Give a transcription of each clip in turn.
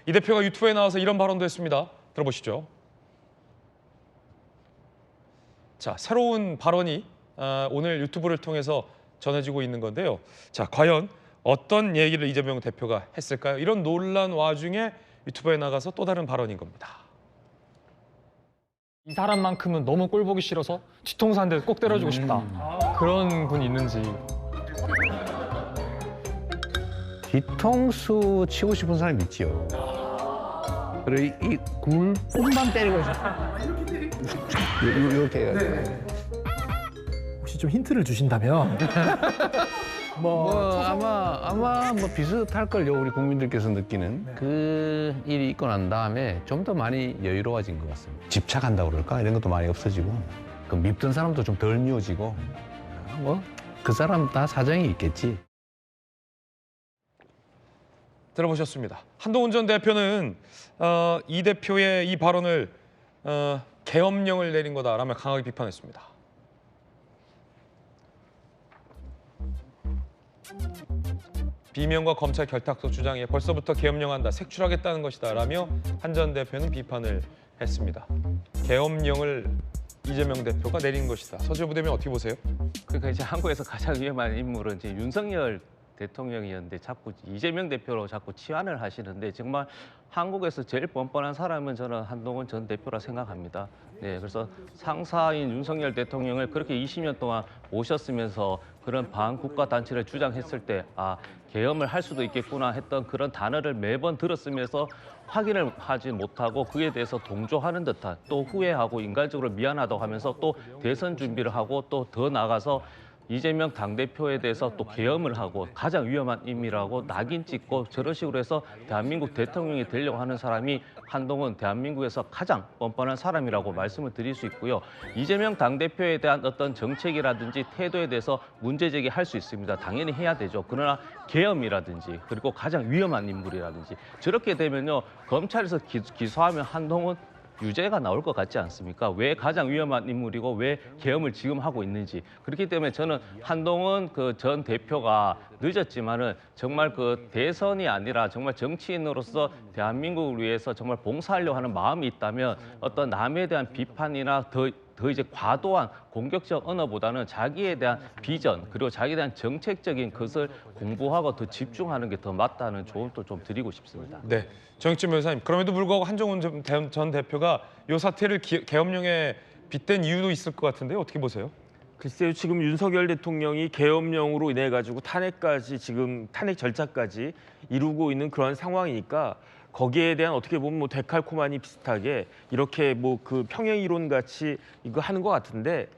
이 대표가 유튜브에 나와서 이런 발언도 했습니다. 들어보시죠. 자, 새로운 발언이 오늘 유튜브를 통해서 전해지고 있는 건데요. 자, 과연 어떤 얘기를 이재명 대표가 했을까요? 이런 논란 와중에 유튜브에 나가서 또 다른 발언인 겁니다. 이 사람만큼은 너무 꼴 보기 싫어서 뒤통수 한 대 꼭 때려주고 싶다. 그런 분이 있는지. 뒤통수 치고 싶은 사람이 있지요. 그리고 이 굴뿐만 때리고 싶어. 이렇게 해가지고. 혹시 좀 힌트를 주신다면 아마 뭐 비슷할 걸요. 우리 국민들께서 느끼는 그 일이 있고 난 다음에 좀 더 많이 여유로워진 것 같습니다. 집착한다고 그럴까 이런 것도 많이 없어지고 그 밉던 사람도 좀 덜 미워지고 뭐 그 사람 다 사정이 있겠지. 들어보셨습니다. 한동훈 전 대표는 이 대표의 이 발언을 계엄령을 내린 거다라며 강하게 비판했습니다. 비명과 검찰 결탁서 주장에 벌써부터 계엄령한다, 색출하겠다는 것이다라며 한 전 대표는 비판을 했습니다. 계엄령을 이재명 대표가 내린 것이다. 서재 부대변인 어떻게 보세요? 그러니까 이제 한국에서 가장 위험한 인물은 이제 윤석열 대통령이었는데 자꾸 이재명 대표로 자꾸 치환을 하시는데 정말 한국에서 제일 뻔뻔한 사람은 저는 한동훈 전 대표라 생각합니다. 네, 그래서 상사인 윤석열 대통령을 그렇게 20년 동안 모셨으면서 그런 반국가 단체를 주장했을 때 계엄을 할 수도 있겠구나 했던 그런 단어를 매번 들었으면서 확인을 하지 못하고 그에 대해서 동조하는 듯한 또 후회하고 인간적으로 미안하다고 하면서 또 대선 준비를 하고 또 더 나가서 이재명 당대표에 대해서 또 계엄을 하고 가장 위험한 인물이라고 낙인 찍고 저런 식으로 해서 대한민국 대통령이 되려고 하는 사람이 한동훈 대한민국에서 가장 뻔뻔한 사람이라고 말씀을 드릴 수 있고요. 이재명 당대표에 대한 어떤 정책이라든지 태도에 대해서 문제 제기할 수 있습니다. 당연히 해야 되죠. 그러나 계엄이라든지 그리고 가장 위험한 인물이라든지 저렇게 되면요. 검찰에서 기소하면 한동훈 유죄가 나올 것 같지 않습니까? 왜 가장 위험한 인물이고 왜 계엄을 지금 하고 있는지. 그렇기 때문에 저는 한동훈 그 전 대표가 늦었지만은 정말 그 대선이 아니라 정말 정치인으로서 대한민국을 위해서 정말 봉사하려고 하는 마음이 있다면 어떤 남에 대한 비판이나 더 이제 과도한 공격적 언어보다는 자기에 대한 비전 그리고 자기에 대한 정책적인 것을 공부하고 더 집중하는 게 더 맞다는 조언도 좀 드리고 싶습니다. 네, 정익진 변호사님. 그럼에도 불구하고 한동훈 전 대표가 이 사태를 계엄령에 빗댄 이유도 있을 것 같은데요. 어떻게 보세요? 글쎄요, 지금 윤석열 대통령이 계엄령으로 인해 가지고 탄핵까지 지금 탄핵 절차까지 이루고 있는 그런 상황이니까 거기에 대한 어떻게 보면 뭐 데칼코마니 비슷하게 이렇게 뭐 그 평행 이론 같이 이거 하는 것 같은데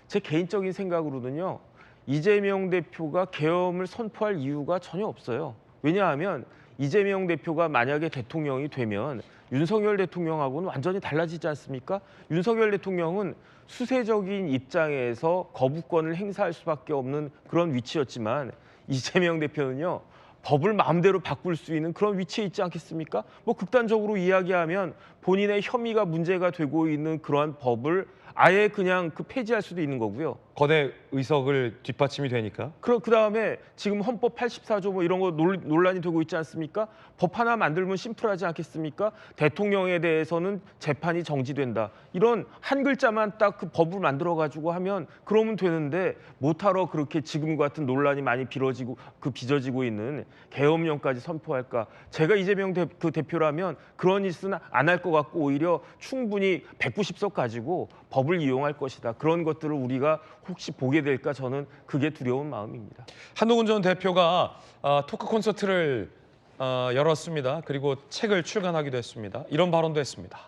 제 개인적인 생각으로는요. 이재명 대표가 계엄을 선포할 이유가 전혀 없어요. 왜냐하면 이재명 대표가 만약에 대통령이 되면 윤석열 대통령하고는 완전히 달라지지 않습니까? 윤석열 대통령은 수세적인 입장에서 거부권을 행사할 수밖에 없는 그런 위치였지만 이재명 대표는요. 법을 마음대로 바꿀 수 있는 그런 위치에 있지 않겠습니까? 뭐 극단적으로 이야기하면 본인의 혐의가 문제가 되고 있는 그러한 법을 아예 그냥 폐지할 수도 있는 거고요. 거대 의석을 뒷받침이 되니까. 그다음에 지금 헌법 84조 뭐 이런 거 논란이 되고 있지 않습니까? 법 하나 만들면 심플하지 않겠습니까? 대통령에 대해서는 재판이 정지된다. 이런 한 글자만 딱 그 법을 만들어 가지고 하면 그러면 되는데 못하러 그렇게 지금 같은 논란이 많이 빚어지고 있는 계엄령까지 선포할까? 제가 이재명 대표라면 그런 짓은 안 할 것 같고 오히려 충분히 190석 가지고 법을 이용할 것이다. 그런 것들을 우리가 혹시 보게 될까 저는 그게 두려운 마음입니다. 한동훈 전 대표가 토크 콘서트를 열었습니다. 그리고 책을 출간하기도 했습니다. 이런 발언도 했습니다.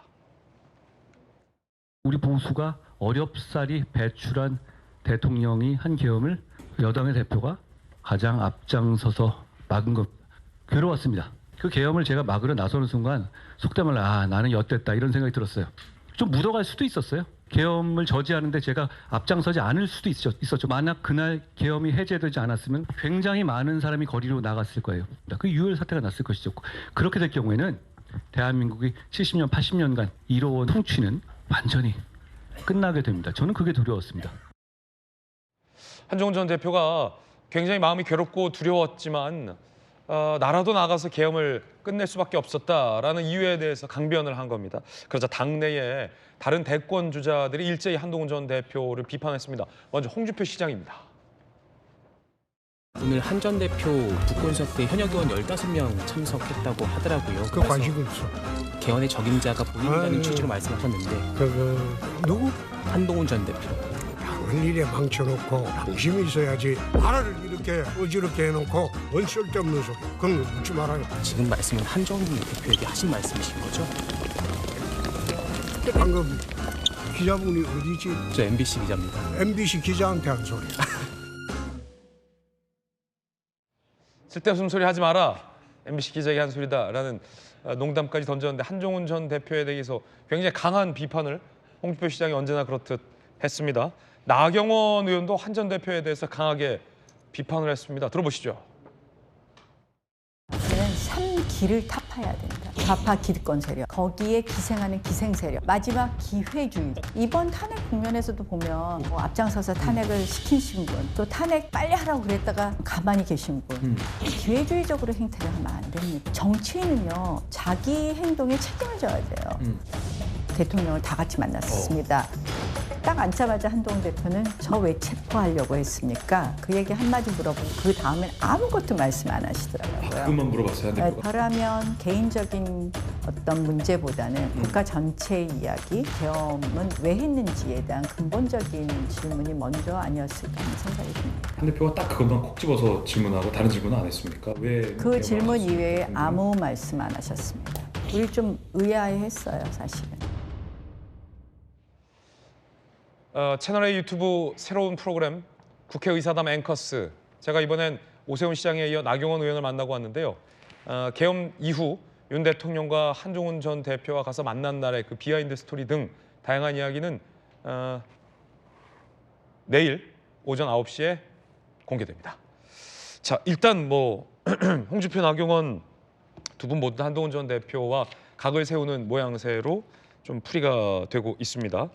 우리 보수가 어렵사리 배출한 대통령이 한 계엄을 여당의 대표가 가장 앞장서서 막은 것 괴로웠습니다. 그 계엄을 제가 막으러 나서는 순간 속된 말로 나는 엿됐다 이런 생각이 들었어요. 좀 묻어갈 수도 있었어요. 계엄을 저지하는데 제가 앞장서지 않을 수도 있었죠. 만약 그날 계엄이 해제되지 않았으면 굉장히 많은 사람이 거리로 나갔을 거예요. 그 유혈 사태가 났을 것이죠. 그렇게 될 경우에는 대한민국이 70년, 80년간 이뤄온 통치는 완전히 끝나게 됩니다. 저는 그게 두려웠습니다. 한동훈 전 대표가 굉장히 마음이 괴롭고 두려웠지만 나라도 나가서 계엄을 끝낼 수밖에 없었다라는 이유에 대해서 강변을 한 겁니다. 그러자 당내에 다른 대권 주자들이 일제히 한동훈 전 대표를 비판했습니다. 먼저 홍준표 시장입니다. 오늘 한 전 대표 북권 수업 때 현역 의원 15명 참석했다고 하더라고요. 그 관심 없어. 개헌의 적임자가 본인이라는 아유. 취지로 말씀하셨는데 누구? 한동훈 전 대표. 당을 일에 망쳐놓고 양심이 있어야지. 나라를 이렇게 어지럽게 해놓고 뭔 쓸데없는 소리. 그런 거 묻지 말아요. 지금 말씀은 한정훈 대표에게 하신 말씀이신 거죠? 방금 기자분이 어디지? 저 MBC 기자입니다. MBC 기자한테 한 소리. 쓸데없는 소리 하지 마라. MBC 기자에게 한 소리다라는 농담까지 던졌는데 한동훈 전 대표에 대해서 굉장히 강한 비판을 홍준표 시장이 언제나 그렇듯 했습니다. 나경원 의원도 한 전 대표에 대해서 강하게 비판을 했습니다. 들어보시죠. 우리는 3기를 타파해야 된다. 좌파 기득권 세력, 거기에 기생하는 기생 세력, 마지막 기회주의. 이번 탄핵 국면에서도 보면 뭐 앞장서서 탄핵을 시키신 분, 또 탄핵 빨리 하라고 그랬다가 가만히 계신 분, 기회주의적으로 행태를 하면 안 됩니다. 정치인은요, 자기 행동에 책임을 져야 돼요. 대통령을 다 같이 만났습니다. 딱 앉자마자 한동훈 대표는 저 왜 체포하려고 했습니까? 그 얘기 한마디 물어보고 그 다음엔 아무것도 말씀 안 하시더라고요. 그것만 물어봤어요, 대표가. 그러면 개인적인 어떤 문제보다는 국가 전체의 이야기, 계엄은 왜 했는지에 대한 근본적인 질문이 먼저 아니었을까 하는 생각이 듭니다. 한 대표가 딱 그것만 콕 집어서 질문하고 다른 질문은 안 했습니까? 왜? 그 질문 이외에 아무 말씀 안 하셨습니다. 우리 좀 의아해했어요, 사실은. 채널A 유튜브 새로운 프로그램 국회의사담 앵커스. 제가 이번엔 오세훈 시장에 이어 나경원 의원을 만나고 왔는데요. 계엄 이후 윤 대통령과 한동훈 전 대표가 가서 만난 날의 그 비하인드 스토리 등 다양한 이야기는 내일 오전 9시에 공개됩니다. 자, 일단 뭐 홍준표, 나경원 두 분 모두 한동훈 전 대표와 각을 세우는 모양새로 좀 풀이가 되고 있습니다.